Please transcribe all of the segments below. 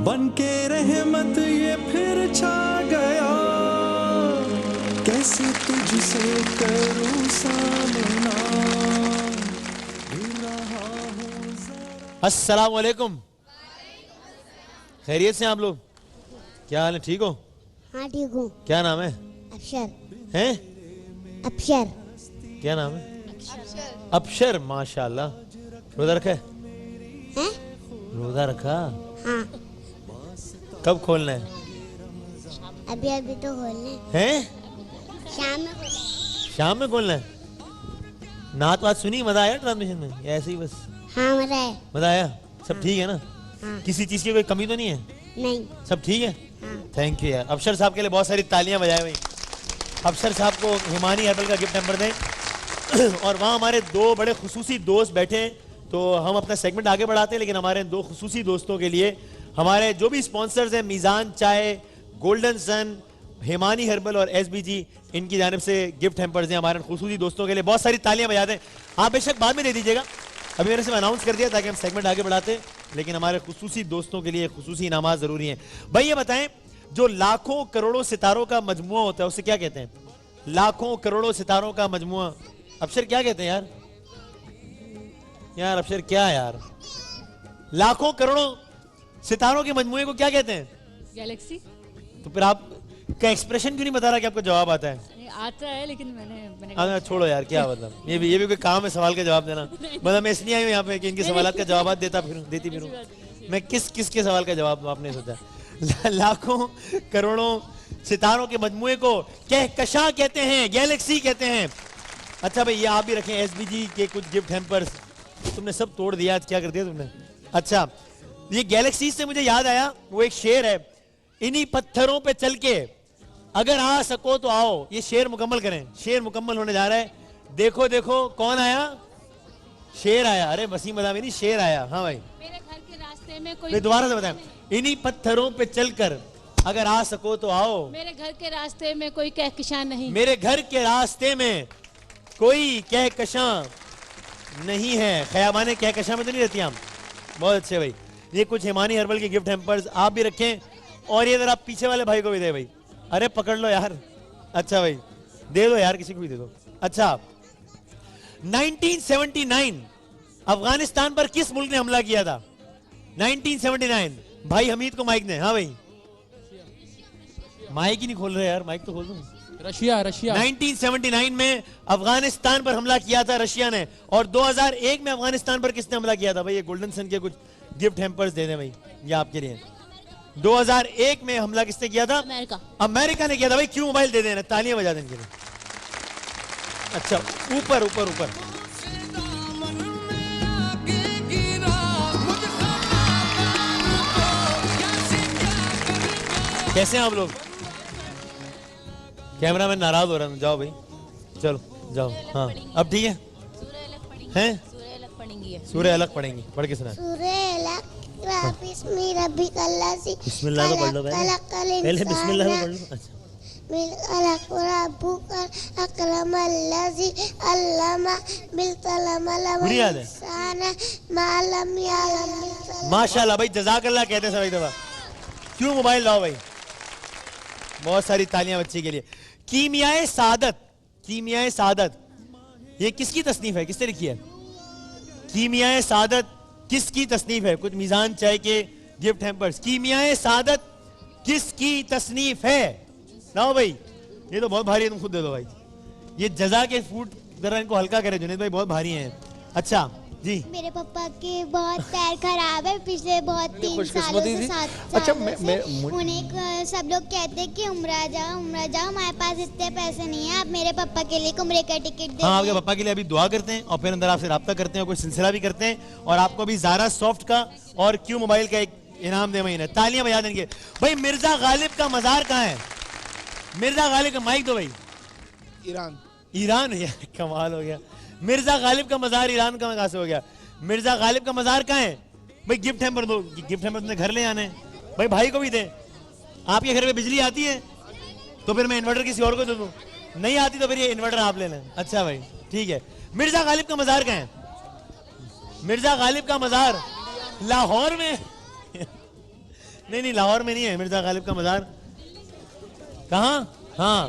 بن کے رحمت یہ پھر چھا گیا، کیسے تجھ سے کروں سامنا۔ السلام علیکم، خیریت سے ہیں آپ لوگ؟ کیا حال ہے، ٹھیک ہو؟ ہاں ٹھیک ہوں۔ کیا نام ہے؟ ابشر۔ ہیں؟ ابشر۔ کیا نام ہے؟ ابشر۔ ماشاءاللہ، روزہ رکھا ہے؟ روزہ رکھا؟ ہاں۔ کب کھولنا ہے؟ ابھی تو کھولنے ہیں؟ شام میں کھولنے۔ شام میں کھولنا ہے؟ نعت وات سنی؟ مزہ آیا ٹرانسمیشن میں یا ایسے ہی بس؟ ہاں مزہ ہے۔ مزہ آیا؟ سب ٹھیک ہے نا؟ ہاں۔ کسی چیز کی کوئی کمی تو نہیں ہے؟ نہیں۔ سب ٹھیک ہے؟ ہاں۔ تھینک یو یار، ابشر صاحب کے لیے بہت ساری تالیاں بجائے بھائی۔ ابشر صاحب کو ہمانی ہربل کا گفٹ نمبر دیں۔ اور وہاں ہمارے دو بڑے خصوصی دوست بیٹھے ہیں، تو ہم اپنا سیگمنٹ آگے بڑھاتے ہیں، لیکن ہمارے دو خصوصی دوستوں کے لیے ہمارے جو بھی اسپانسرز ہیں، میزان چائے، گولڈن سن، ہمانی ہربل اور ایس بی جی، ان کی جانب سے گفٹ ہیمپرز ہیں ہمارے خصوصی دوستوں کے لیے۔ بہت ساری تالیاں بجا دیں۔ آپ بے شک بعد میں دے دیجیے گا، ابھی میں نے صرف اناؤنس کر دیا تاکہ ہم سیگمنٹ آگے بڑھاتے، لیکن ہمارے خصوصی دوستوں کے لیے خصوصی انعامات ضروری ہیں۔ بھائی یہ بتائیں، جو لاکھوں کروڑوں ستاروں کا مجموعہ ہوتا ہے اسے کیا کہتے ہیں؟ لاکھوں کروڑوں ستاروں کا مجموعہ، ابشر کیا کہتے ہیں یار؟ یار ابشر کیا یار؟ لاکھوں کروڑوں ستاروں کے مجموعے کو کیا کہتے ہیں؟ گیلیکسی۔ تو پھر آپ کا ایکسپریشن کیوں نہیں بتا رہا کہ آپ کو جواب آتا ہے؟ آتا ہے لیکن میں نے چھوڑو یار، کیا مطلب یہ بھی کوئی کام ہے سوال کا جواب دینا؟ مطلب میں اس لیے آئی ہوں یہاں پہ کہ ان کے سوالات کا جوابات دیتی پھروں۔ میں کس کے سوال کا جواب آپ نے سوچا؟ لاکھوں کروڑوں ستاروں کے مجموعے کو کہکشاں کہتے ہیں، گیلیکسی کہتے ہیں۔ اچھا بھائی یہ آپ بھی رکھیں ایس بی جی کے کچھ گفٹ ہیمپرز۔ تم نے سب توڑ دیا آج، کیا کر دیا تم نے؟ اچھا یہ گیلیکسی سے مجھے یاد آیا، وہ ایک شعر ہے، انہی پتھروں پہ چل کے اگر آ سکو تو آؤ۔ یہ شعر مکمل کریں، شعر مکمل ہونے جا رہا ہے۔ دیکھو دیکھو کون آیا؟ شعر آیا۔ ارے وسیم مدامی نہیں، شعر آیا۔ ہاں بھائی میرے گھر کے راستے میں کوئی، دوبارہ سے بتائیں، انہی پتھروں پہ چل کر اگر آ سکو تو آؤ۔ میرے گھر کے راستے میں کوئی کہکشاں نہیں، میرے گھر کے راستے میں کوئی کہکشاں نہیں ہے۔ خیابانے کہکشاں میں تو نہیں رہتی ہم۔ بہت اچھے بھائی، یہ کچھ ہمانی ہربل کے گفٹ ہیمپرز آپ بھی رکھیں، اور یہ ذرا پیچھے والے بھائی کو بھی دے بھائی۔ ارے پکڑ لو یار۔ اچھا بھائی دے دو یار، کسی کو بھی دے دو۔ اچھا 1979 افغانستان پر کس ملک نے حملہ کیا تھا؟ 1979 بھائی حمید کو مائک دیں۔ ہاں بھائی مائک ہی نہیں کھول رہے یار، مائک تو کھول دوں۔ رشیا۔ 1979 میں افغانستان پر حملہ کیا تھا رشیا نے، اور 2001 میں افغانستان پر کس نے حملہ کیا تھا؟ بھائی یہ گولڈن سن کے کچھ گفٹ ہیمپرز دے دیں بھائی، یہ آپ کے لیے۔ 2001 میں حملہ کس نے کیا تھا؟ امریکہ نے کیا تھا۔ بھائی کیوں موبائل دے دینا، تالیاں بجا دیں ان کے لیے۔ اچھا اوپر اوپر اوپر کیسے ہیں آپ لوگ؟ کیمرہ مین ناراض ہو رہا ہے، جاؤ بھائی چلو جاؤ۔ ہاں اب ٹھیک ہے؟ ہیں سورہ الگ پڑھیں گی، پڑھ کے سنائیں۔ سورہ الگ بسم ربک الذی بسم اللہ تو پڑھ لو پہلے بسم اللہ تو پڑھ لو۔ اچھا خلق ربک اکرم الذی علم بالقلم پوری یاد ہے؟ ما لم یعلم۔ ماشاءاللہ بھائی جزاک اللہ کہتے ہیں سب ایک دفعہ۔ کیوں موبائل لاؤ بھائی؟ بہت ساری تالیاں بچے کے لیے۔ کیمیائے سعادت، کیمیائے سعادت یہ کس کی تصنیف ہے؟ کس نے لکھی ہے؟ کیمیائے سعادت کس کی تصنیف ہے؟ کچھ میزان چائے کے گفٹ ہیمپرز۔ کیمیائے سعادت کس کی تصنیف ہے؟ لاؤ بھائی، یہ تو بہت بھاری ہے، تم خود دے دو بھائی۔ یہ جزا کے فوٹ ذرا ان کو ہلکا کرے جنید بھائی، بہت بھاری ہیں۔ اچھا جی، میرے پپا کے بہت پیر خراب ہے، پچھلے بہت 3 سالوں سے 7 اچھا سالوں سے انہیں سب لوگ کہتے ہیں کہ عمرہ جاؤ عمرہ جاؤ، ہمارے پاس اتنے پیسے نہیں ہیں، آپ میرے پپا کے لیے عمرے کا ٹکٹ دے۔ ہاں آپ کے پپا کے لیے ابھی دعا کرتے ہیں، اور پھر اندر آپ سے رابطہ کرتے ہیں، کوئی سلسلہ بھی کرتے ہیں، اور آپ کو ابھی زارا سافٹ کا اور کیو موبائل کا ایک انعام دے مہینے۔ تالیاں بجا دیں گے بھائی۔ مرزا غالب کا مزار کہاں ہے؟ مرزا غالب کا مائک دو بھائی۔ ایران۔ ایران ہے، کمال ہو گیا۔ مرزا غالب کا مزار ایران کا کہاں سے ہو گیا؟ مرزا غالب کا مزار کہاں ہے؟ بھائی گفٹ ہیمپر دو، گفٹ ہیمپر تمہیں گھر لے آنے بھائی، بھائی کو بھی دیں۔ آپ کے گھر میں بجلی آتی ہے تو پھر میں انورٹر کسی اور کو دے دوں، نہیں آتی تو پھر یہ انورٹر آپ لے لیں۔ اچھا بھائی ٹھیک ہے۔ مرزا غالب کا مزار کہاں ہے؟ مرزا غالب کا مزار لاہور میں نہیں لاہور میں نہیں ہے مرزا غالب کا مزار. کہاں؟ ہاں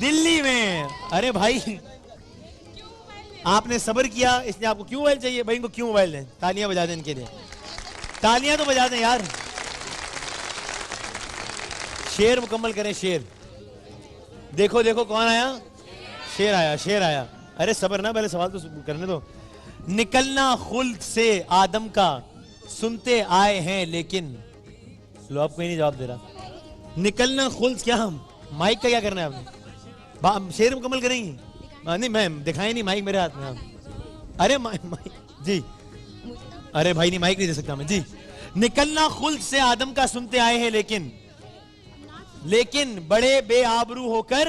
دلی میں. ارے بھائی آپ نے صبر کیا, اس لیے آپ کو کیوں موبائل چاہیے؟ بھائی ان کو کیوں موبائل دیں؟ تالیاں بجا دیں ان کے لیے, تالیاں تو بجا دیں یار. شیر مکمل کریں, شیر. دیکھو دیکھو کون آیا, شیر آیا, شیر آیا. ارے صبر نا, پہلے سوال تو کرنے دو. نکلنا خلد سے آدم کا سنتے آئے ہیں لیکن, لو آپ کوئی نہیں جواب دے رہا. نکلنا خلد, کیا ہم مائک کا کیا کرنا ہے آپ نے؟ شیر مکمل کریں گی؟ نہیں میں دکھائیں نہیں, مائک میرے ہاتھ میں. ارے مائک جی, ارے بھائی نہیں مائک نہیں دے سکتا میں جی. نکلنا خلد سے آدم کا سنتے آئے ہیں لیکن بڑے بے آبرو ہو کر.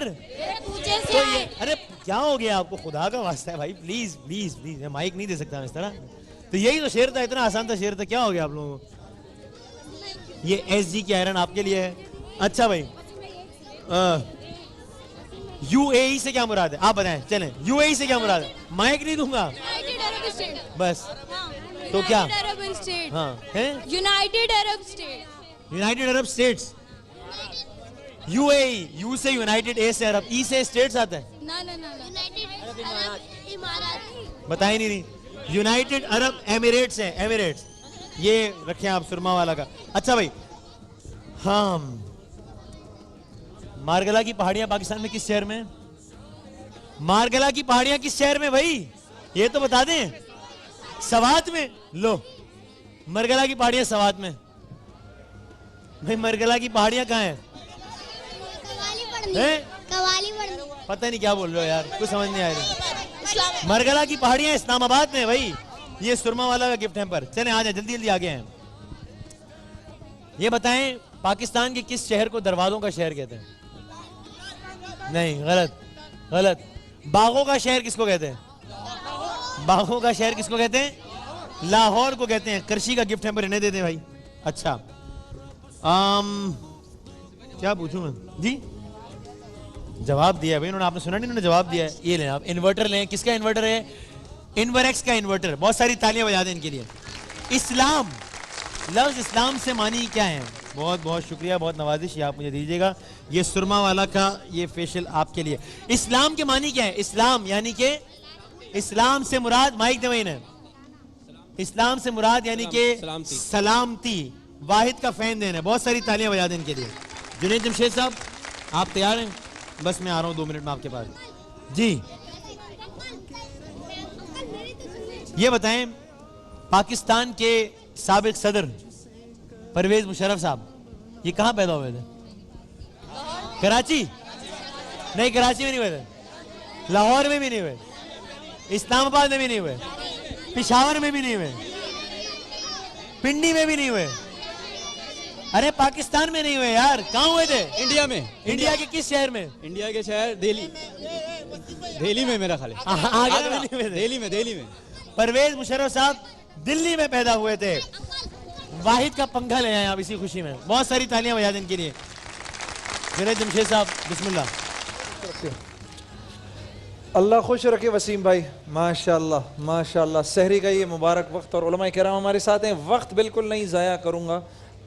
ارے کیا ہو گیا آپ کو, خدا کا واسطہ ہے بھائی, پلیز پلیز پلیز, میں مائک نہیں دے سکتا اس طرح. تو یہی تو شعر تھا, اتنا آسان تھا شعر تھا, کیا ہو گیا آپ لوگوں کو؟ یہ ایس جی کی آئرن آپ کے لیے ہے. اچھا بھائی, یو اے ای سے کیا مراد ہے آپ بتائیں, چلیں یو اے ای سے کیا مراد ہے؟ مائک نہیں دوں گا بس. تو کیا؟ ہاں United Arab State. United Arab States, U A E, U سے یونائٹڈ, اے سے عرب, ای سے اسٹیٹس آتا ہے. بتائیں نہیں, یونائٹڈ عرب ایمریٹس ہیں, ایمریٹس. یہ رکھیں آپ سرما والا کا. اچھا بھائی, ہاں مارگلا کی پہاڑیاں پاکستان میں کس شہر میں؟ مارگلا کی پہاڑیاں کس شہر میں بھائی, یہ تو بتا دیں. سوات میں. لو مرگلا کی پہاڑیاں سوات میں. بھائی مرگلا کی پہاڑیاں کہاں ہیں؟ پتہ نہیں کیا بول رہے ہو یار, کچھ سمجھ نہیں آ رہی. مرگلا کی پہاڑیاں اسلام آباد میں بھائی. یہ سرما والا کا گفٹ ہیمپر. چلیں آ جائیں, جلدی جلدی آگے ہیں. یہ بتائیں پاکستان کے کس شہر کو دروازوں کا شہر کہتے ہیں؟ نہیں, غلط غلط. باغوں کا شہر کس کو کہتے ہیں؟ باغوں کا شہر کس کو کہتے ہیں؟ لاہور کو کہتے ہیں. کرشی کا گفٹ ہیمپر انہیں دے دیں بھائی. اچھا کیا پوچھوں میں جی؟ جواب دیا بھائی انہوں نے, آپ نے سنا نہیں, انہوں نے جواب دیا ہے. یہ لیں آپ انورٹر لیں. کس کا انورٹر ہے؟ انوریکس کا انورٹر. بہت ساری تالیاں بجا دیں ان کے لیے. اسلام, لفظ اسلام سے معنی کیا ہے؟ بہت بہت شکریہ, بہت نوازش, یہ آپ مجھے دیجیے گا. یہ سرما والا کا یہ فیشل آپ کے لیے. اسلام کے معنی کیا ہے؟ اسلام یعنی کہ, اسلام سے مراد, مائک دے بھائی نے, اسلام سے مراد یعنی کہ سلامتی. واحد کا فین دینا ہے. بہت ساری تالیاں بجا دیں ان کے لیے. جنید جمشید صاحب آپ تیار ہیں؟ بس میں آ رہا ہوں 2 منٹ میں آپ کے پاس جی. یہ بتائیں پاکستان کے سابق صدر پرویز مشرف صاحب یہ کہاں پیدا ہوئے تھے؟ کراچی؟ نہیں, کراچی میں نہیں ہوئے تھے, لاہور میں بھی نہیں ہوئے, اسلام آباد میں بھی نہیں ہوئے, پشاور میں بھی نہیں ہوئے, پنڈی میں بھی نہیں ہوئے. ارے پاکستان میں نہیں ہوئے یار, کہاں ہوئے تھے؟ انڈیا میں. انڈیا کے کس شہر میں؟ انڈیا کے شہر دہلی. دہلی میں میرا خیال ہے. دہلی میں. پرویز مشرف صاحب دلی میں پیدا ہوئے تھے. واحد کا پنکھا لے آئے آپ اسی خوشی میں. بہت ساری تالیاں بجا دیں ان کے لیے. جنید جمشید صاحب بسم اللہ. اللہ خوش رکھے وسیم بھائی, ماشاءاللہ ماشاءاللہ. سحری کا یہ مبارک وقت اور علماء کرام ہمارے ساتھ ہیں. وقت بالکل نہیں ضائع کروں گا.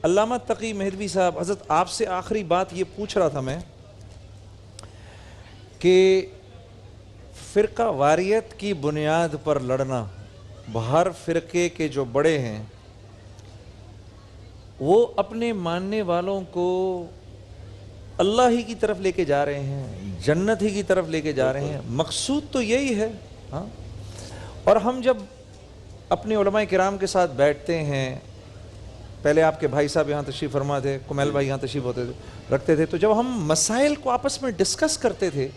علامہ تقی مہدوی صاحب, حضرت آپ سے آخری بات یہ پوچھ رہا تھا میں کہ فرقہ واریت کی بنیاد پر لڑنا, ہر فرقے کے جو بڑے ہیں وہ اپنے ماننے والوں کو اللہ ہی کی طرف لے کے جا رہے ہیں, جنت ہی کی طرف لے کے جا رہے ہیں. مقصود تو یہی ہے. ہاں, اور ہم جب اپنے علماء کرام کے ساتھ بیٹھتے ہیں, پہلے آپ کے بھائی صاحب یہاں تشریف فرما تھے, کمیل بھائی یہاں تشریف رکھتے تھے, تو جب ہم مسائل کو آپس میں ڈسکس کرتے تھے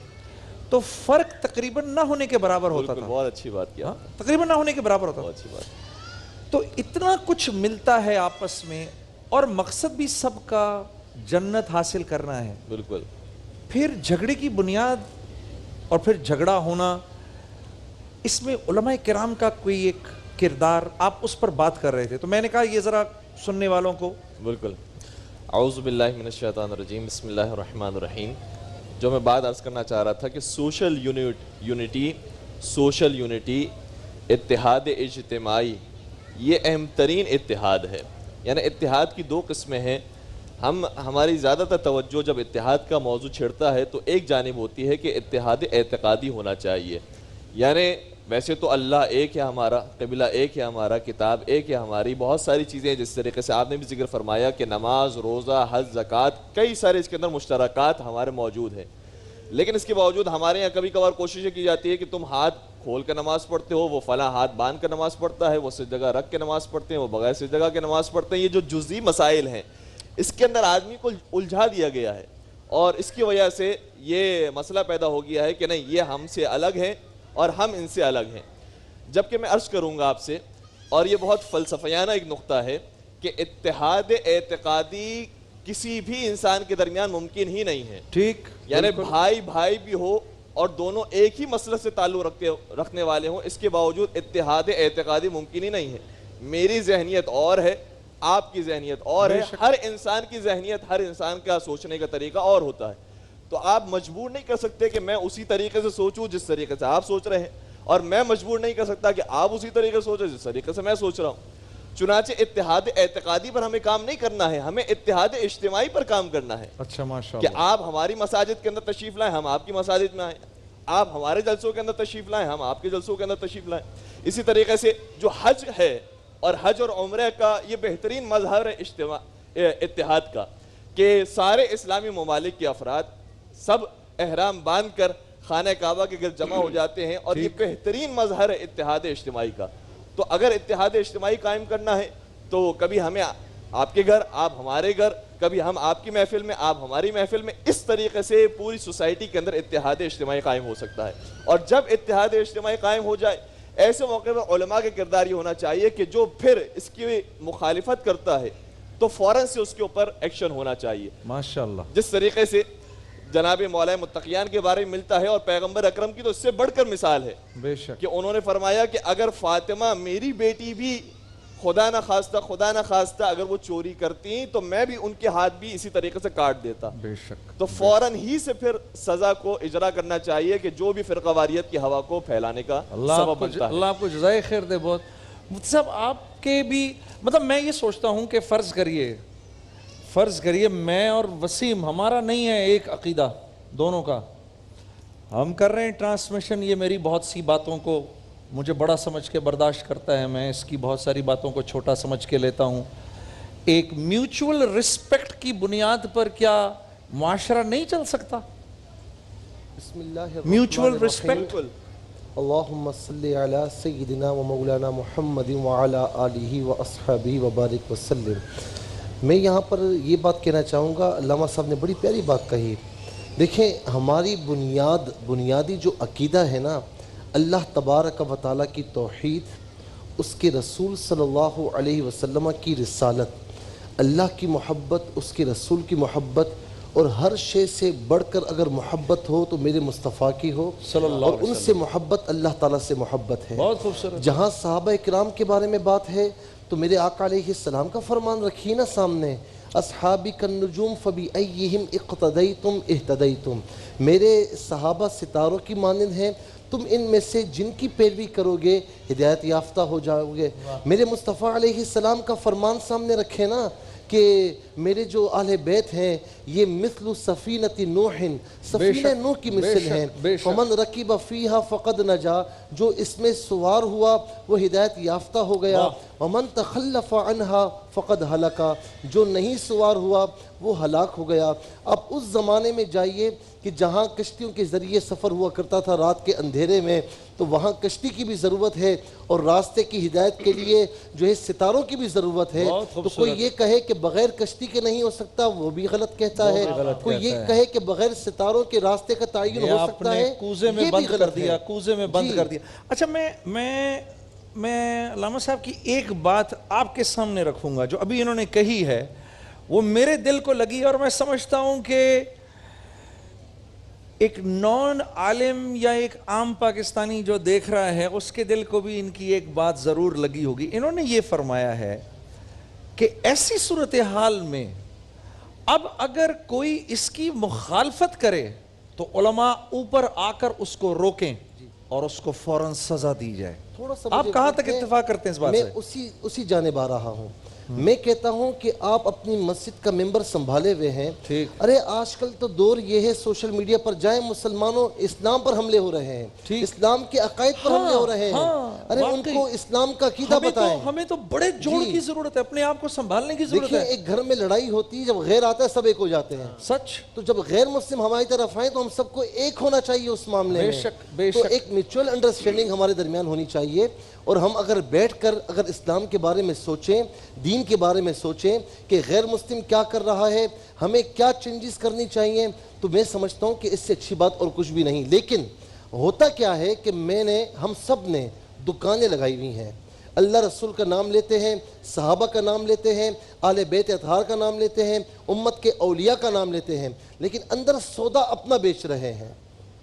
تو فرق تقریباً نہ ہونے کے برابر ہوتا تھا. بہت اچھی بات کیا. تقریباً نہ ہونے کے برابر ہوتا. بہت اچھی بات. تو اتنا کچھ ملتا ہے آپس میں, اور مقصد بھی سب کا جنت حاصل کرنا ہے. بالکل. پھر جھگڑے کی بنیاد اور پھر جھگڑا ہونا, اس میں علماء کرام کا کوئی ایک کردار, آپ اس پر بات کر رہے تھے, تو میں نے کہا یہ ذرا سننے والوں کو. بالکل. اعوذ باللہ من الشیطان الرجیم, بسم اللہ الرحمن الرحیم. جو میں بات عرض کرنا چاہ رہا تھا کہ سوشل یونٹی, اتحاد اجتماعی یہ اہم ترین اتحاد ہے. یعنی اتحاد کی دو قسمیں ہیں. ہماری زیادہ تر توجہ جب اتحاد کا موضوع چھڑتا ہے تو ایک جانب ہوتی ہے کہ اتحاد اعتقادی ہونا چاہیے. یعنی ویسے تو اللہ ایک ہے ہمارا، قبلہ ایک ہے ہمارا، کتاب ایک ہے ہماری، بہت ساری چیزیں جس طریقے سے آپ نے بھی ذکر فرمایا کہ نماز، روزہ، حج، زکوٰۃ، کئی سارے اس کے اندر مشترکات ہمارے موجود ہیں. لیکن اس کے باوجود ہمارے یہاں کبھی کبھار کوششیں کی جاتی ہے کہ تم ہاتھ کھول کے نماز پڑھتے ہو، وہ فلاں ہاتھ باندھ کر نماز پڑھتا ہے، وہ سجدہ رکھ کے نماز پڑھتے ہیں، وہ بغیر سجدہ کے نماز پڑھتے ہیں. یہ جو جزئی مسائل ہیں اس کے اندر آدمی کو الجھا دیا گیا ہے، اور اس کی وجہ سے یہ مسئلہ پیدا ہو گیا ہے کہ نہیں یہ ہم سے الگ ہیں اور ہم ان سے الگ ہیں. جبکہ میں عرض کروں گا آپ سے، اور یہ بہت فلسفیانہ ایک نقطہ ہے، کہ اتحاد اعتقادی کسی بھی انسان کے درمیان ممکن ہی نہیں ہے. ٹھیک، یعنی بھائی بھائی بھی ہو اور دونوں ایک ہی مسئلے سے تعلق رکھنے والے ہوں، اس کے باوجود اتحاد اعتقادی ممکن ہی نہیں ہے. میری ذہنیت اور ہے، آپ کی ذہنیت اور ہے، ہر انسان کی ذہنیت، ہر انسان کا سوچنے کا طریقہ اور ہوتا ہے. تو آپ مجبور نہیں کر سکتے کہ میں اسی طریقے سے سوچوں جس طریقے سے آپ سوچ رہے ہیں، اور میں مجبور نہیں کر سکتا کہ آپ اسی طریقے سے سوچیں جس طریقے سے میں سوچ رہا ہوں. چنانچہ اتحاد اعتقادی پر ہمیں کام نہیں کرنا ہے، ہمیں اتحاد اجتماعی پر کام کرنا ہے. اچھا، ماشاء کہ اللہ. آپ ہماری مساجد کے اندر تشریف لائیں، ہم آپ کی مساجد میں آئیں، آپ ہمارے جلسوں کے اندر تشریف لائیں، ہم آپ کے جلسوں کے اندر تشریف لائیں. اسی طریقے سے جو حج ہے، اور حج اور عمرہ کا یہ بہترین مظہر ہے اتحاد کا، کہ سارے اسلامی ممالک کے افراد سب احرام باندھ کر خانہ کعبہ کے گرد جمع ہو جاتے ہیں، اور یہ بہترین مظہر ہے اتحاد اجتماعی کا. تو اگر اتحاد اجتماعی قائم کرنا ہے تو کبھی ہمیں آپ کے گھر، آپ ہمارے گھر، کبھی ہم آپ کی محفل میں، آپ ہماری محفل میں، اس طریقے سے پوری سوسائٹی کے اندر اتحاد اجتماعی قائم ہو سکتا ہے. اور جب اتحاد اجتماعی قائم ہو جائے، ایسے موقع پر علماء کے کردار یہ ہونا چاہیے کہ جو پھر اس کی مخالفت کرتا ہے تو فوراً سے اس کے اوپر ایکشن ہونا چاہیے. ماشاءاللہ. جس طریقے سے جناب مولا متقیان کے بارے میں ملتا ہے، اور پیغمبر اکرم کی تو اس سے بڑھ کر مثال ہے، بے شک، کہ انہوں نے فرمایا کہ اگر فاطمہ میری بیٹی بھی خدا نہ خواستہ اگر وہ چوری کرتی تو میں بھی ان کے ہاتھ بھی اسی طریقے سے کاٹ دیتا. بے شک. تو فوراً ہی سے پھر سزا کو اجرا کرنا چاہیے کہ جو بھی فرقہ واریت کی ہوا کو پھیلانے کا سبب بنتا ہے. اللہ آپ کو جزائے خیر دے. بہت مفتی صاحب، آپ کے بھی مطلب میں یہ سوچتا ہوں کہ فرض کریے میں اور وسیم، ہمارا نہیں ہے ایک عقیدہ دونوں کا، ہم کر رہے ہیں ٹرانسمیشن، یہ میری بہت سی باتوں کو مجھے بڑا سمجھ کے برداشت کرتا ہے، میں اس کی بہت ساری باتوں کو چھوٹا سمجھ کے لیتا ہوں. ایک میوچول رسپیکٹ کی بنیاد پر کیا معاشرہ نہیں چل سکتا؟ بسم اللہ الرحمن میوچول الرحیم. رسپیکٹ. اللہم صلی علی سیدنا و مولانا محمد وعلی آلہ و اصحابہ وبارک وسلم. میں یہاں پر یہ بات کہنا چاہوں گا، علامہ صاحب نے بڑی پیاری بات کہی. دیکھیں ہماری بنیادی جو عقیدہ ہے نا، اللہ تبارک و تعالیٰ کی توحید، اس کے رسول صلی اللہ علیہ وسلم کی رسالت، اللہ کی محبت، اس کے رسول کی محبت، اور ہر شے سے بڑھ کر اگر محبت ہو تو میرے مصطفیٰ کی ہو، صلی اللہ اور علیہ ان سے محبت اللہ تعالیٰ سے محبت ہے. بہت خوبصورت. جہاں صحابہ اکرام کے بارے میں بات ہے تو میرے آقا علیہ السلام کا فرمان رکھیے نا سامنے، اصحابی کالنجوم فبأیہم اقتدیتم اہتدیتم. میرے صحابہ ستاروں کی مانند ہیں، تم ان میں سے جن کی پیروی کرو گے ہدایت یافتہ ہو جاؤ گے. میرے مصطفیٰ علیہ السلام کا فرمان سامنے رکھے نا کہ میرے جو اہل بیت ہیں یہ مثل سفینۃ نوح، سفینہ نوح کی مثل ہیں. فمن رکب فیہا فقد نجا، جو اس میں سوار ہوا وہ ہدایت یافتہ ہو گیا. ومن تخلف عنہا فقد ہلکا، جو نہیں سوار ہوا وہ ہلاک ہو گیا. اب اس زمانے میں جائیے کہ جہاں کشتیوں کے ذریعے سفر ہوا کرتا تھا رات کے اندھیرے میں، تو وہاں کشتی کی بھی ضرورت ہے، اور راستے کی ہدایت کے لیے جو ہے ستاروں کی بھی ضرورت ہے. تو کوئی یہ کہے کہ بغیر کشتی کے نہیں ہو سکتا، وہ بھی غلط کہتا ہے. کوئی یہ کہے کہ بغیر ستاروں کے راستے کا تعین ہو سکتا ہے، کوزے میں بند کر دیا، کوزے میں بند کر دیا. اچھا میں علامہ صاحب کی ایک بات آپ کے سامنے رکھوں گا جو ابھی انہوں نے کہی ہے، وہ میرے دل کو لگی، اور میں سمجھتا ہوں کہ ایک نان عالم یا ایک عام پاکستانی جو دیکھ رہا ہے اس کے دل کو بھی ان کی ایک بات ضرور لگی ہوگی. انہوں نے یہ فرمایا ہے کہ ایسی صورتحال میں اب اگر کوئی اس کی مخالفت کرے تو علماء اوپر آ کر اس کو روکیں. اور اس کو فوراً سزا دی جائے. تھوڑا سا آپ مجھے کہاں وقت تک ہے، اتفاق کرتے ہیں اس بات میں سے؟ اسی جانب آ رہا ہوں. میں کہتا ہوں کہ آپ اپنی مسجد کا ممبر سنبھالے ہوئے ہیں. ٹھیک. ارے آج کل تو دور یہ ہے سوشل میڈیا پر جائیں مسلمانوں اسلام پر حملے ہو رہے ہیں، اسلام کے عقائد پر حملے ہو رہے ہیں. ارے ان کو اسلام کا عقیدہ بتائیں. ہمیں تو بڑے جوڑ کی ضرورت ہے، اپنے آپ کو سنبھالنے کی ضرورت دیکھیں ہے. ایک گھر میں لڑائی ہوتی ہے، جب غیر آتا ہے سب ایک ہو جاتے ہیں. سچ. تو جب غیر مسلم ہماری طرف آئیں تو ہم سب کو ایک ہونا چاہیے اس معاملے میں. بے شک، بے تو شک. ایک میوچول انڈرسٹینڈنگ ہمارے درمیان ہونی چاہیے، اور ہم اگر بیٹھ کر اگر اسلام کے بارے میں سوچیں، دین کے بارے میں سوچیں کہ غیر مسلم کیا کر رہا ہے، ہمیں کیا چینجز کرنی چاہیے، تو میں سمجھتا ہوں کہ اس سے اچھی بات اور کچھ بھی نہیں. لیکن ہوتا کیا ہے کہ ہم سب نے دکانیں لگائی ہوئی ہیں، اللہ رسول کا نام لیتے ہیں، صحابہ کا نام لیتے ہیں، آل بیت اطہار کا نام لیتے ہیں، امت کے اولیاء کا نام لیتے ہیں، لیکن اندر سودا اپنا بیچ رہے ہیں،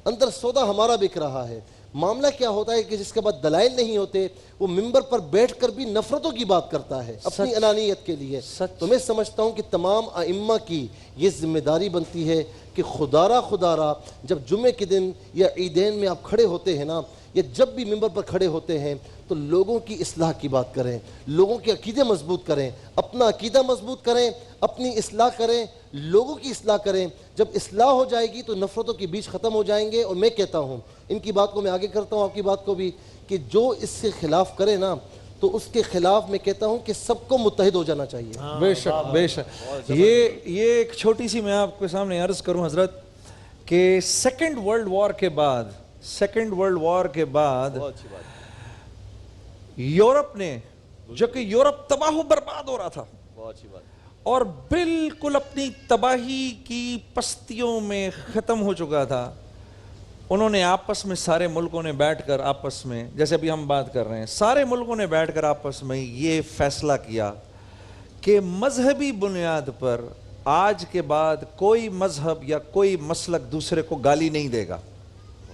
اندر سودا ہمارا بک رہا ہے. معاملہ کیا ہوتا ہے کہ جس کے بعد دلائل نہیں ہوتے وہ ممبر پر بیٹھ کر بھی نفرتوں کی بات کرتا ہے اپنی انانیت کے لیے. تو میں سمجھتا ہوں کہ تمام ائمہ کی یہ ذمہ داری بنتی ہے کہ خدارہ جب جمعے کے دن یا عیدین میں آپ کھڑے ہوتے ہیں نا، یا جب بھی ممبر پر کھڑے ہوتے ہیں تو لوگوں کی اصلاح کی بات کریں، لوگوں کے عقیدے مضبوط کریں، اپنا عقیدہ مضبوط کریں، اپنی اصلاح کریں، لوگوں کی اصلاح کریں. جب اصلاح ہو جائے گی تو نفرتوں کے بیچ ختم ہو جائیں گے. اور میں کہتا ہوں، ان کی بات کو میں آگے کرتا ہوں، آپ کی بات کو بھی، کہ جو اس سے خلاف کرے نا تو اس کے خلاف میں کہتا ہوں کہ سب کو متحد ہو جانا چاہیے. بے شک، بے شک. یہ ایک چھوٹی سی میں آپ کے سامنے عرض کروں حضرت کہ سیکنڈ ورلڈ وار کے بعد یورپ نے، جو کہ یورپ تباہ و برباد ہو رہا تھا اور بالکل اپنی تباہی کی پستیوں میں ختم ہو چکا تھا، انہوں نے آپس میں سارے ملکوں نے بیٹھ کر آپس میں، جیسے ابھی ہم بات کر رہے ہیں، سارے ملکوں نے بیٹھ کر آپس میں یہ فیصلہ کیا کہ مذہبی بنیاد پر آج کے بعد کوئی مذہب یا کوئی مسلک دوسرے کو گالی نہیں دے گا.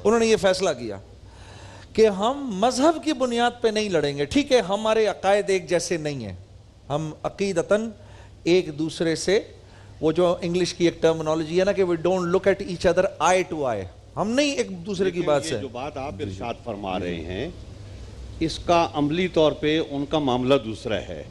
انہوں نے یہ فیصلہ کیا کہ ہم مذہب کی بنیاد پہ نہیں لڑیں گے. ٹھیک ہے ہمارے عقائد ایک جیسے نہیں ہیں، ہم عقیدتاً ایک دوسرے سے، وہ جو انگلش کی ایک ٹرمنالوجی ہے نا کہ we don't look at each other eye to eye، ہم نہیں ایک دوسرے کی بات سے. جو بات آپ ارشاد فرما رہے ہیں اس کا عملی طور پہ ان کا معاملہ دوسرا ہے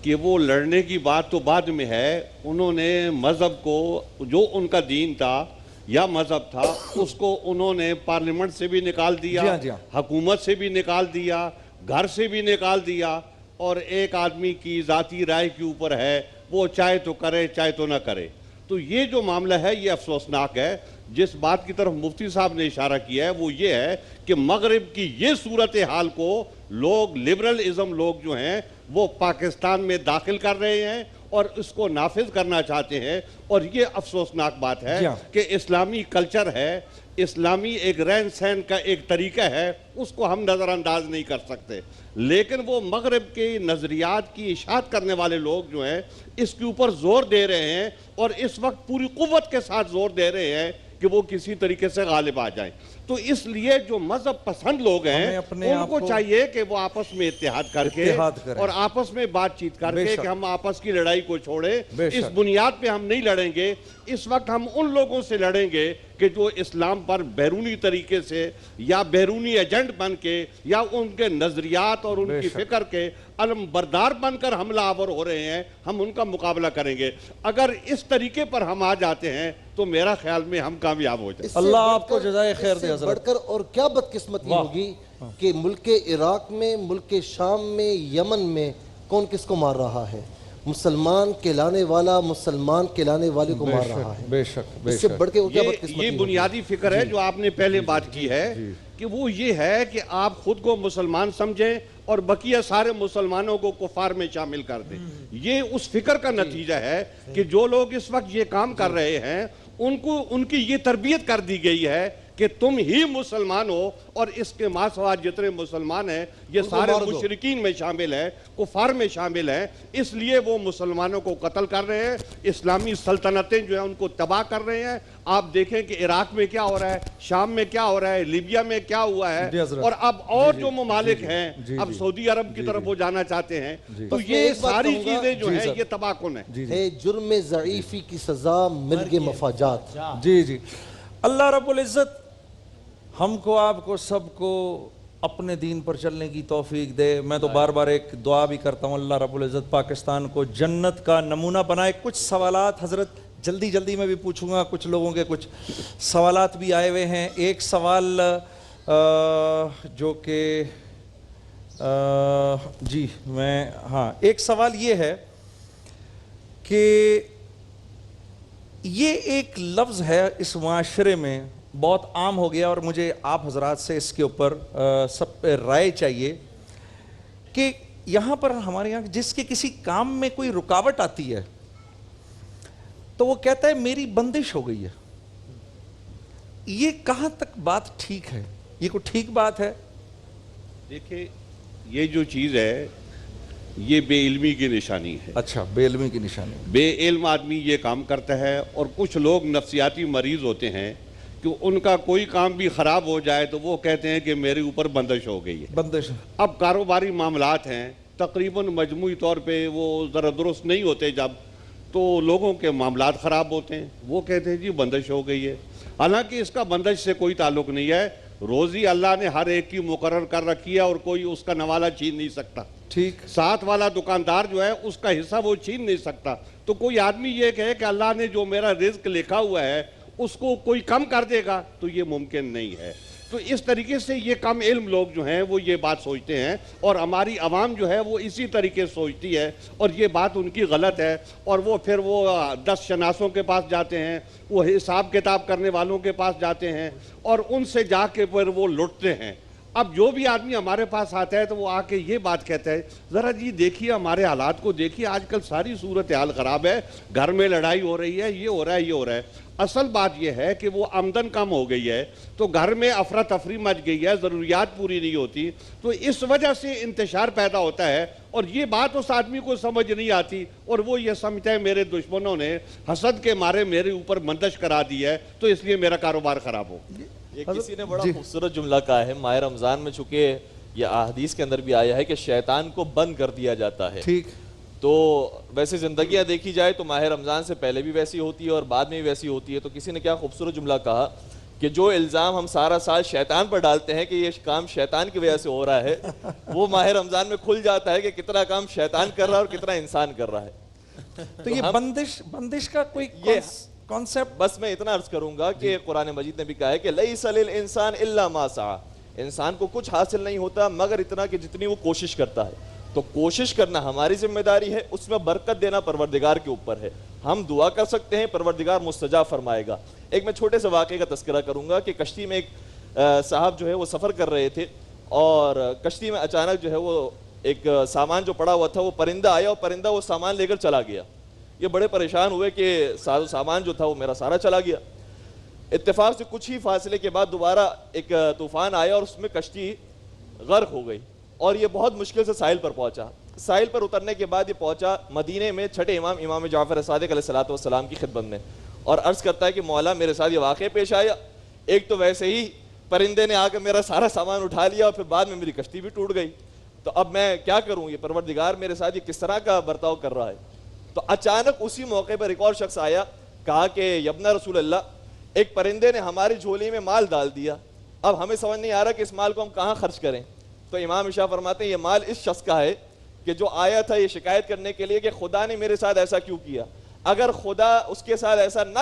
کہ وہ لڑنے کی بات تو بعد میں ہے. انہوں نے مذہب کو، جو ان کا دین تھا یا مذہب تھا، اس کو انہوں نے پارلیمنٹ سے بھی نکال دیا، حکومت سے بھی نکال دیا، گھر سے بھی نکال دیا، اور ایک آدمی کی ذاتی رائے کے اوپر ہے، وہ چاہے تو کرے چاہے تو نہ کرے. تو یہ جو معاملہ ہے یہ افسوسناک ہے. جس بات کی طرف مفتی صاحب نے اشارہ کیا ہے وہ یہ ہے کہ مغرب کی یہ صورتحال کو لوگ، لبرلزم لوگ جو ہیں وہ پاکستان میں داخل کر رہے ہیں اور اس کو نافذ کرنا چاہتے ہیں. اور یہ افسوسناک بات ہے کہ اسلامی کلچر ہے، اسلامی ایک رہن سہن کا ایک طریقہ ہے، اس کو ہم نظر انداز نہیں کر سکتے. لیکن وہ مغرب کے نظریات کی اشاعت کرنے والے لوگ جو ہیں اس کے اوپر زور دے رہے ہیں، اور اس وقت پوری قوت کے ساتھ زور دے رہے ہیں کہ وہ کسی طریقے سے غالب آ جائیں. تو اس لیے جو مذہب پسند لوگ ہیں ان کو چاہیے کہ وہ آپس میں اتحاد کر کے اور آپس میں بات چیت کر کے کہ ہم آپس کی لڑائی کو چھوڑیں. اس بنیاد پہ ہم نہیں لڑیں گے. اس وقت ہم ان لوگوں سے لڑیں گے کہ جو اسلام پر بیرونی طریقے سے یا بیرونی ایجنٹ بن کے یا ان کے نظریات اور ان کی فکر کے علم بردار بن کر حملہ آور ہو رہے ہیں، ہم ان کا مقابلہ کریں گے. اگر اس طریقے پر ہم آ جاتے ہیں تو میرا خیال میں ہم کامیاب ہو جائیں. اللہ آپ کو جزائے خیر دے. بڑھ کر اور کیا بدقسمتی ہوگی کہ ملک عراق میں، ملک شام میں، یمن میں کون کس کو مار رہا ہے؟ مسلمان کہلانے والا مسلمان کہلانے والے کو مار رہا ہے. بے شک، اس سے بڑھ کے کیا بدقسمتی؟ یہ بنیادی فکر ہے جو آپ نے پہلے بات کی ہے کہ وہ یہ ہے کہ آپ خود کو مسلمان سمجھیں اور بقیہ سارے مسلمانوں کو کفار میں شامل کر دیں. یہ اس فکر کا نتیجہ ہے کہ جو لوگ اس وقت یہ کام کر رہے ہیں ان کی یہ تربیت کر دی گئی ہے کہ تم ہی مسلمان ہو، اور اس کے ماسوات جتنے مسلمان ہیں یہ سارے مشرکین میں شامل ہیں، کفار میں شامل ہیں. اس لیے وہ مسلمانوں کو قتل کر رہے ہیں، اسلامی سلطنتیں جو ہیں ان کو تباہ کر رہے ہیں. آپ دیکھیں کہ عراق میں کیا ہو رہا ہے، شام میں کیا ہو رہا ہے، لیبیا میں کیا ہوا ہے، اور اب اور جو ممالک ہیں اب سعودی عرب کی طرف وہ جانا چاہتے ہیں. تو یہ ساری چیزیں جو ہیں یہ تباہ کن ہیں. جرم ضعیفی کی سزا مرگ مفاجات. جی جی. اللہ رب العزت ہم کو آپ کو سب کو اپنے دین پر چلنے کی توفیق دے. میں تو بار بار ایک دعا بھی کرتا ہوں اللہ رب العزت پاکستان کو جنت کا نمونہ بنائے. کچھ سوالات حضرت جلدی میں بھی پوچھوں گا, کچھ لوگوں کے کچھ سوالات بھی آئے ہوئے ہیں. ایک سوال جو کہ جی میں ایک سوال یہ ہے کہ یہ ایک لفظ ہے اس معاشرے میں بہت عام ہو گیا, اور مجھے آپ حضرات سے اس کے اوپر سب پہ رائے چاہیے کہ یہاں پر ہمارے یہاں جس کے کسی کام میں کوئی رکاوٹ آتی ہے تو وہ کہتا ہے میری بندش ہو گئی ہے. یہ کہاں تک بات ٹھیک ہے؟ یہ کوئی ٹھیک بات ہے؟ دیکھیں یہ جو چیز ہے یہ بے علمی کی نشانی ہے. اچھا, بے علمی کی نشانی. بے علم آدمی یہ کام کرتا ہے, اور کچھ لوگ نفسیاتی مریض ہوتے ہیں کہ ان کا کوئی کام بھی خراب ہو جائے تو وہ کہتے ہیں کہ میرے اوپر بندش ہو گئی ہے. بندش. اب کاروباری معاملات ہیں تقریباً مجموعی طور پہ وہ ذرا درست نہیں ہوتے, جب تو لوگوں کے معاملات خراب ہوتے ہیں, وہ کہتے ہیں جی بندش ہو گئی ہے. حالانکہ اس کا بندش سے کوئی تعلق نہیں ہے. روزی اللہ نے ہر ایک کی مقرر کر رکھی ہے اور کوئی اس کا نوالہ چھین نہیں سکتا. ٹھیک. ساتھ والا دکاندار جو ہے اس کا حصہ وہ چھین نہیں سکتا. تو کوئی آدمی یہ کہے کہ اللہ نے جو میرا رزق لکھا ہوا ہے اس کو کوئی کم کر دے گا, تو یہ ممکن نہیں ہے. تو اس طریقے سے یہ کم علم لوگ جو ہیں وہ یہ بات سوچتے ہیں, اور ہماری عوام جو ہے وہ اسی طریقے سے سوچتی ہے, اور یہ بات ان کی غلط ہے. اور وہ پھر وہ 10 شناسوں کے پاس جاتے ہیں, وہ حساب کتاب کرنے والوں کے پاس جاتے ہیں, اور ان سے جا کے پھر وہ لٹتے ہیں. اب جو بھی آدمی ہمارے پاس آتا ہے تو وہ آ کے یہ بات کہتا ہے ذرا جی دیکھیے ہمارے حالات کو دیکھیے, آج کل ساری صورتحال خراب ہے, گھر میں لڑائی ہو رہی ہے, یہ ہو رہا ہے, یہ ہو رہا ہے. اصل بات یہ ہے کہ وہ آمدن کم ہو گئی ہے تو گھر میں افراتفری مچ گئی ہے, ضروریات پوری نہیں ہوتی, تو اس وجہ سے انتشار پیدا ہوتا ہے. اور یہ بات اس آدمی کو سمجھ نہیں آتی, اور وہ یہ سمجھتا ہے میرے دشمنوں نے حسد کے مارے میرے اوپر بندش کرا دی ہے تو اس لیے میرا کاروبار خراب ہو. یہ کسی نے بڑا خوبصورت جملہ کہا ہے ماہ رمضان میں, چونکہ یہ احادیث کے اندر بھی آیا ہے کہ شیطان کو بند کر دیا جاتا ہے. ٹھیک. تو ویسے زندگیاں دیکھی جائے تو ماہ رمضان سے پہلے بھی ویسی ہوتی ہے اور بعد میں بھی ویسی ہوتی ہے. تو کسی نے کیا خوبصورت جملہ کہا کہ جو الزام ہم سارا سال شیطان پر ڈالتے ہیں کہ یہ کام شیطان کی وجہ سے ہو رہا ہے, وہ ماہ رمضان میں کھل جاتا ہے کہ کتنا کام شیطان کر رہا ہے اور کتنا انسان کر رہا ہے. تو یہ بندش کا کوئی کانسیپٹ, بس میں اتنا عرض کروں گا کہ قرآن مجید نے بھی کہا ہے کہ لیس للانسان الا ما سعی, انسان کو کچھ حاصل نہیں ہوتا مگر اتنا کہ جتنی وہ کوشش کرتا ہے. تو کوشش کرنا ہماری ذمہ داری ہے, اس میں برکت دینا پروردگار کے اوپر ہے. ہم دعا کر سکتے ہیں, پروردگار مستجاب فرمائے گا. ایک میں چھوٹے سے واقعے کا تذکرہ کروں گا کہ کشتی میں ایک صاحب جو ہے وہ سفر کر رہے تھے, اور کشتی میں اچانک جو ہے وہ ایک سامان جو پڑا ہوا تھا وہ پرندہ آیا, اور پرندہ وہ سامان لے کر چلا گیا. یہ بڑے پریشان ہوئے کہ سامان جو تھا وہ میرا سارا چلا گیا. اتفاق سے کچھ ہی فاصلے کے بعد دوبارہ ایک طوفان آیا اور اس میں کشتی غرق ہو گئی, اور یہ بہت مشکل سے ساحل پر پہنچا. ساحل پر اترنے کے بعد یہ پہنچا مدینے میں چھٹے امام جعفر صادق علیہ السلام کی خدمت میں, اور عرض کرتا ہے کہ مولا میرے ساتھ یہ واقعہ پیش آیا. ایک تو ویسے ہی پرندے نے آ کے میرا سارا سامان اٹھا لیا, اور پھر بعد میں میری کشتی بھی ٹوٹ گئی. تو اب میں کیا کروں, یہ پروردگار میرے ساتھ یہ کس طرح کا برتاؤ کر رہا ہے. تو اچانک اسی موقع پر ایک اور شخص آیا, کہا کہ یبنا رسول اللہ, ایک پرندے نے ہماری جھولی میں مال ڈال دیا, اب ہمیں سمجھ نہیں آ رہا کہ اس مال کو ہم کہاں خرچ کریں. تو امام عشاء فرماتے ہیں یہ مال اس شخص کا ہے کہ جو آیا تھا یہ شکایت کرنے کے لیے کہ خدا نے میرے ساتھ ایسا کیوں کیا. اگر خدا اس کے ساتھ ایسا نہ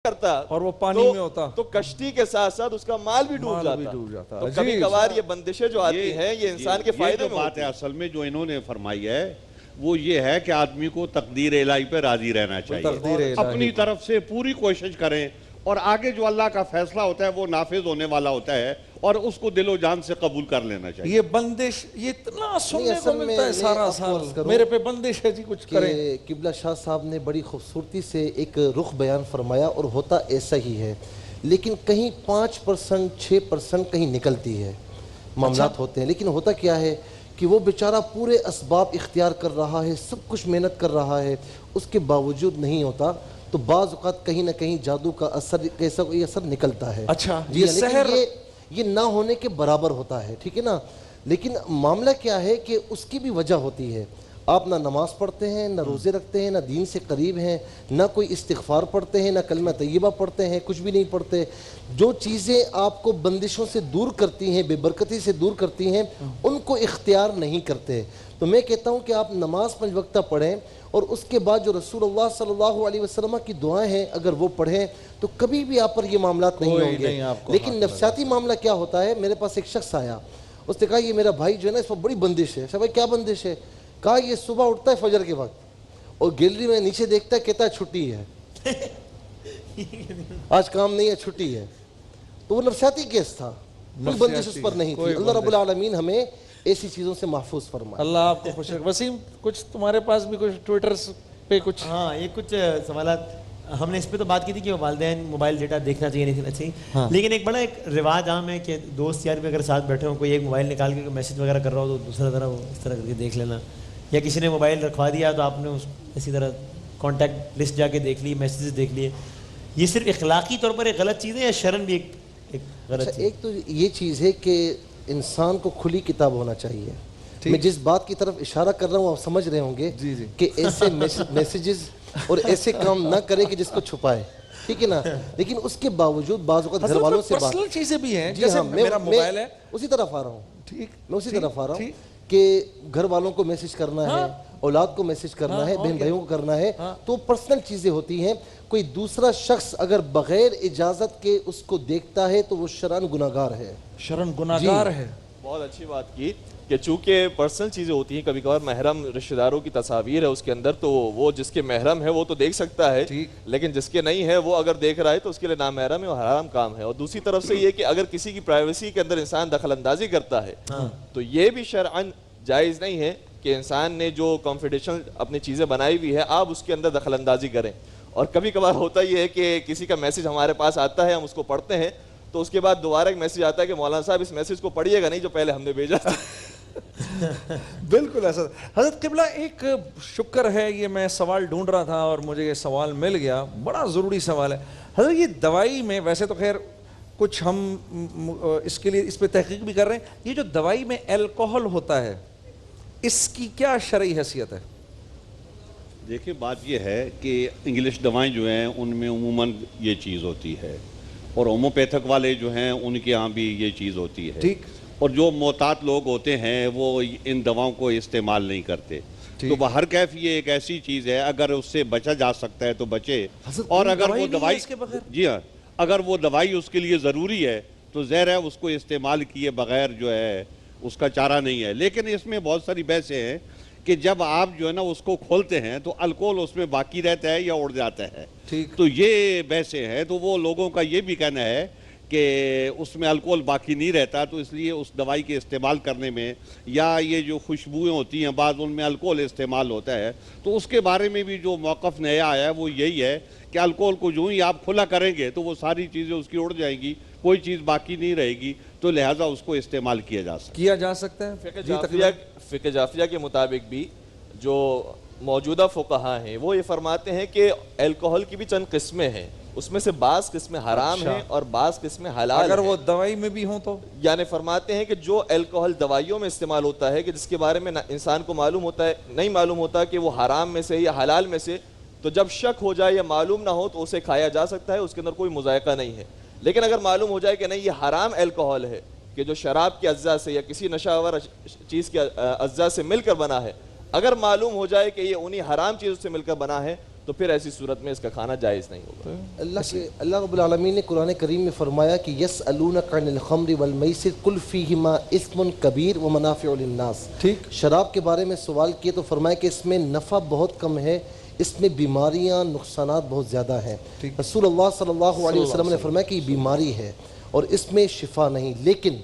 کرتا اور وہ پانی میں ہوتا تو کشتی کے ساتھ ساتھ اس کا مال بھی ڈوب جاتا. تو کبھی کبھار یہ بندشیں جو آتی ہیں یہ انسان کے فائدے میں بات ہے. اصل میں جو انہوں نے فرمائی ہے وہ یہ ہے کہ آدمی کو تقدیر الہی پہ راضی رہنا چاہیے, اپنی طرف سے پوری کوشش کریں, اور آگے جو اللہ کا فیصلہ ہوتا ہے وہ نافذ ہونے والا ہوتا ہے, اور اس کو دل و جان سے قبول کر لینا چاہیے. یہ بندش یہ اتنا سننے کو ملتا ہے سارا سال, میرے پہ بندش ہے جی, کچھ کریں. قبلہ شاہ صاحب نے بڑی خوبصورتی سے ایک رخ بیان فرمایا, اور ہوتا ایسا ہی ہے, لیکن کہیں 5% 6% کہیں نکلتی ہے معاملات ہوتے ہیں. لیکن ہوتا کیا ہے کہ وہ بیچارہ پورے اسباب اختیار کر رہا ہے, سب کچھ محنت کر رہا ہے, اس کے باوجود نہیں ہوتا. تو بعض اوقات کہیں نہ کہیں جادو کا اثر, کیسا کوئی اثر نکلتا ہے. اچھا, یہ نہ ہونے کے برابر ہوتا ہے, ٹھیک ہے نا. لیکن معاملہ کیا ہے کہ اس کی بھی وجہ ہوتی ہے. آپ نہ نماز پڑھتے ہیں، نہ روزے رکھتے ہیں، نہ دین سے قریب ہیں، نہ کوئی استغفار پڑھتے ہیں، نہ کلمہ طیبہ پڑھتے ہیں، کچھ بھی نہیں پڑھتے. جو چیزیں آپ کو بندشوں سے دور کرتی ہیں، بے برکتی سے دور کرتی ہیں، ان کو اختیار نہیں کرتے. تو میں کہتا ہوں کہ آپ نماز 5 وقتہ پڑھیں، اور اس کے بعد جو رسول اللہ صلی اللہ علیہ وسلم کی دعائیں ہیں اگر وہ پڑھیں تو کبھی بھی آپ پر یہ معاملات نہیں ہوں گے. لیکن نفسیاتی معاملہ کیا ہوتا ہے، میرے پاس ایک شخص آیا، اس نے کہا یہ میرا بھائی جو ہے نا اس پر بڑی بندش ہے. بھائی کیا بندش ہے؟ کہا یہ صبح اٹھتا ہے فجر کے وقت اور گیلری میں نیچے دیکھتا ہے، کہتا ہے چھٹی ہے، آج کام نہیں ہے، چھٹی ہے. تو وہ نفسیاتی کیس تھا، کوئی بندش اس پر نہیں تھی. اللہ رب العالمین ہمیں ایسی چیزوں سے محفوظ فرمائے. اللہ آپ کو خوش رکھے. وسیم کچھ تمہارے پاس بھی کچھ ٹویٹر پہ کچھ؟ ہاں یہ کچھ سوالات ہم نے اس پہ تو بات کی تھی کہ والدین موبائل ڈیٹا دیکھنا چاہیے نہیں دیکھنا چاہیے، لیکن ایک بڑا ایک رواج عام ہے کہ دوست یار بھی اگر ساتھ بیٹھے ہوں، کوئی ایک موبائل نکال کے میسج وغیرہ کر رہا ہو تو دوسرا طرح وہ اس طرح کر کے دیکھ لینا، یا کسی نے موبائل رکھوا دیا تو آپ نے اسی طرح کانٹیکٹ لسٹ جا کے دیکھ لی، میسیجز دیکھ لیے. یہ صرف اخلاقی طور پر ایک غلط چیز ہے یا شرن بھی ایک غلط چیز؟ ایک تو یہ چیز ہے کہ انسان کو کھلی کتاب ہونا چاہیے. میں جس بات کی طرف اشارہ کر رہا ہوں آپ سمجھ رہے ہوں گے کہ ایسے میسیجز اور ایسے کام نہ کرے کہ جس کو چھپائے، ٹھیک ہے نا. لیکن اس کے باوجود بعض اوقات گھر والوں سے پرسنل چیزیں بھی ہیں، جیسے میرا موبائل ہے اسی طرف آ رہا ہوں، میں اسی طرف آ رہا ہوں کہ گھر والوں کو میسج کرنا ہے، اولاد کو میسج کرنا ہے، بہن بھائیوں کو کرنا ہے، تو پرسنل چیزیں ہوتی ہیں. کوئی دوسرا شخص اگر بغیر اجازت کے اس کو دیکھتا ہے تو وہ شرعاً گناہگار ہے. شرعاً گناہگار ہے. بہت اچھی بات کی کہ چونکہ پرسنل چیزیں ہوتی ہیں، کبھی کبھار محرم رشتہ داروں کی تصاویر ہے اس کے اندر، تو وہ جس کے محرم ہے وہ تو دیکھ سکتا ہے، لیکن جس کے نہیں ہے وہ اگر دیکھ رہا ہے تو اس کے لیے نامحرم ہے اور حرام کام ہے. اور دوسری طرف سے یہ کہ اگر کسی کی پرائیویسی کے اندر انسان دخل اندازی کرتا ہے تو یہ بھی شرعاً جائز نہیں ہے کہ انسان نے جو کانفیڈینشیل اپنی چیزیں بنائی ہوئی ہے آپ اس کے اندر دخل اندازی کریں. اور کبھی کبھار ہوتا یہ ہے کہ کسی کا میسج ہمارے پاس آتا ہے، ہم اس کو پڑھتے ہیں تو اس کے بعد دوبارہ ایک میسج آتا ہے کہ مولانا صاحب اس میسج کو پڑھیے گا نہیں جو پہلے ہم نے بھیجا تھا. بالکل ایسا. حضرت قبلہ ایک شکر ہے، یہ میں سوال ڈھونڈ رہا تھا اور مجھے یہ سوال مل گیا، بڑا ضروری سوال ہے. حضرت یہ دوائی میں ویسے تو خیر کچھ ہم اس کے لیے اس پہ تحقیق بھی کر رہے ہیں، یہ جو دوائی میں الکوہل ہوتا ہے اس کی کیا شرعی حیثیت ہے؟ دیکھیں بات یہ ہے کہ انگلش دوائیں جو ہیں ان میں عموماً یہ چیز ہوتی ہے، اور ہوموپیتھک والے جو ہیں ان کے ہاں بھی یہ چیز ہوتی ہے. ٹھیک. اور جو محتاط لوگ ہوتے ہیں وہ ان دواؤں کو استعمال نہیں کرتے. تو بہر کیف یہ ایک ایسی چیز ہے اگر اس سے بچا جا سکتا ہے تو بچے. اور اگر وہ دوائی جی ہاں اگر وہ دوائی اس کے لیے ضروری ہے تو ظاہر ہے اس کو استعمال کیے بغیر جو ہے اس کا چارہ نہیں ہے. لیکن اس میں بہت ساری بحثیں ہیں کہ جب آپ جو ہے نا اس کو کھولتے ہیں تو الکوہل اس میں باقی رہتا ہے یا اڑ جاتا ہے. تو یہ بحثیں ہیں. تو وہ لوگوں کا یہ بھی کہنا ہے کہ اس میں الکوہل باقی نہیں رہتا، تو اس لیے اس دوائی کے استعمال کرنے میں یا یہ جو خوشبوئیں ہوتی ہیں بعض ان میں الکوہل استعمال ہوتا ہے، تو اس کے بارے میں بھی جو موقف نیا آیا ہے وہ یہی ہے کہ الکوہل کو جو ہی آپ کھلا کریں گے تو وہ ساری چیزیں اس کی اڑ جائیں گی، کوئی چیز باقی نہیں رہے گی، تو لہٰذا اس کو استعمال کیا جا سکتا ہے. فقہ جعفریہ کے مطابق بھی جو موجودہ فقہاء ہیں وہ یہ فرماتے ہیں کہ الکوہل کی بھی چند قسمیں ہیں، اس میں سے بعض قسمیں حرام ہیں اور بعض قسمیں حلال ہیں. اگر وہ دوائی میں بھی ہوں تو یعنی فرماتے ہیں کہ جو الکوہل دوائیوں میں استعمال ہوتا ہے کہ جس کے بارے میں انسان کو معلوم ہوتا ہے نہیں معلوم ہوتا کہ وہ حرام میں سے یا حلال میں سے، تو جب شک ہو جائے یا معلوم نہ ہو تو اسے کھایا جا سکتا ہے، اس کے اندر کوئی مذائقہ نہیں ہے. لیکن اگر معلوم ہو جائے کہ نہیں یہ حرام الکوہل ہے کہ جو شراب کے اجزاء سے یا کسی نشہ آور چیز کے اجزاء سے مل کر بنا ہے، اگر معلوم ہو جائے کہ یہ انہی حرام چیزوں سے مل کر بنا ہے تو پھر ایسی صورت میں اس کا کھانا جائز نہیں ہوگا. اللہ رب العالمین نے قرآن کریم میں فرمایا کہ یسألونک عن الخمر والمیسر قل فیہما اثم کبیر ومنافع للناس. ٹھیک. شراب کے بارے میں سوال کیے تو فرمایا کہ اس میں نفع بہت کم ہے، اس میں بیماریاں نقصانات بہت زیادہ ہیں. رسول اللہ صلی اللہ علیہ وسلم نے فرمایا کہ یہ بیماری ہے اور اس میں شفا نہیں. لیکن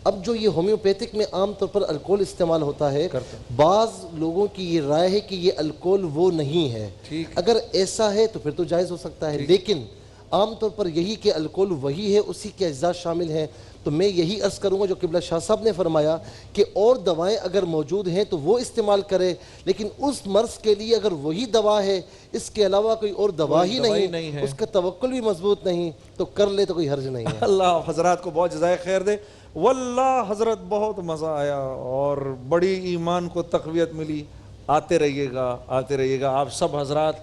اب جو یہ ہومیوپیتھک میں عام طور پر الکوہل استعمال ہوتا ہے، بعض لوگوں کی یہ رائے ہے کہ یہ الکوہل وہ نہیں ہے. اگر ایسا ہے تو پھر تو جائز ہو سکتا ہے، لیکن عام طور پر یہی کہ الکوہل وہی ہے، اسی کے اجزاء شامل ہیں. تو میں یہی عرض کروں گا جو قبلہ شاہ صاحب نے فرمایا کہ اور دوائیں اگر موجود ہیں تو وہ استعمال کرے، لیکن اس مرض کے لیے اگر وہی دوا ہے اس کے علاوہ کوئی اور دوا ہی نہیں ہے، اس کا توکل بھی مضبوط نہیں، تو کر لے تو کوئی حرج نہیں ہے. اللہ حضرات کو بہت جزائے خیر دے. واللہ حضرت بہت مزہ آیا اور بڑی ایمان کو تقویت ملی آتے رہیے گا. آپ سب حضرات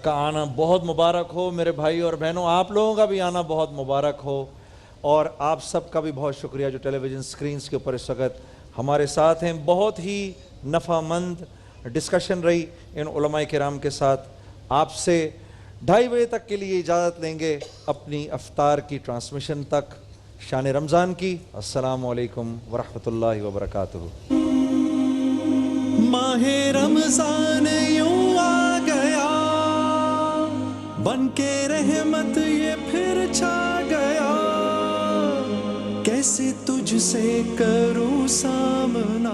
کا آنا بہت مبارک ہو. میرے بھائی اور بہنوں آپ لوگوں کا بھی آنا بہت مبارک ہو. اور آپ سب کا بھی بہت شکریہ جو ٹیلی ویژن سکرینز کے اوپر اس وقت ہمارے ساتھ ہیں. بہت ہی نفع مند ڈسکشن رہی ان علماء کرام کے ساتھ. آپ سے 2:30 بجے تک کے لیے اجازت لیں گے اپنی افطار کی ٹرانسمیشن تک شان رمضان کی. السلام علیکم ورحمۃ اللہ وبرکاتہ. ماہ رمضان یوں آ گیا بن کے رحمت یہ پھر چھا گیا کیسے تجھ سے کروں سامنا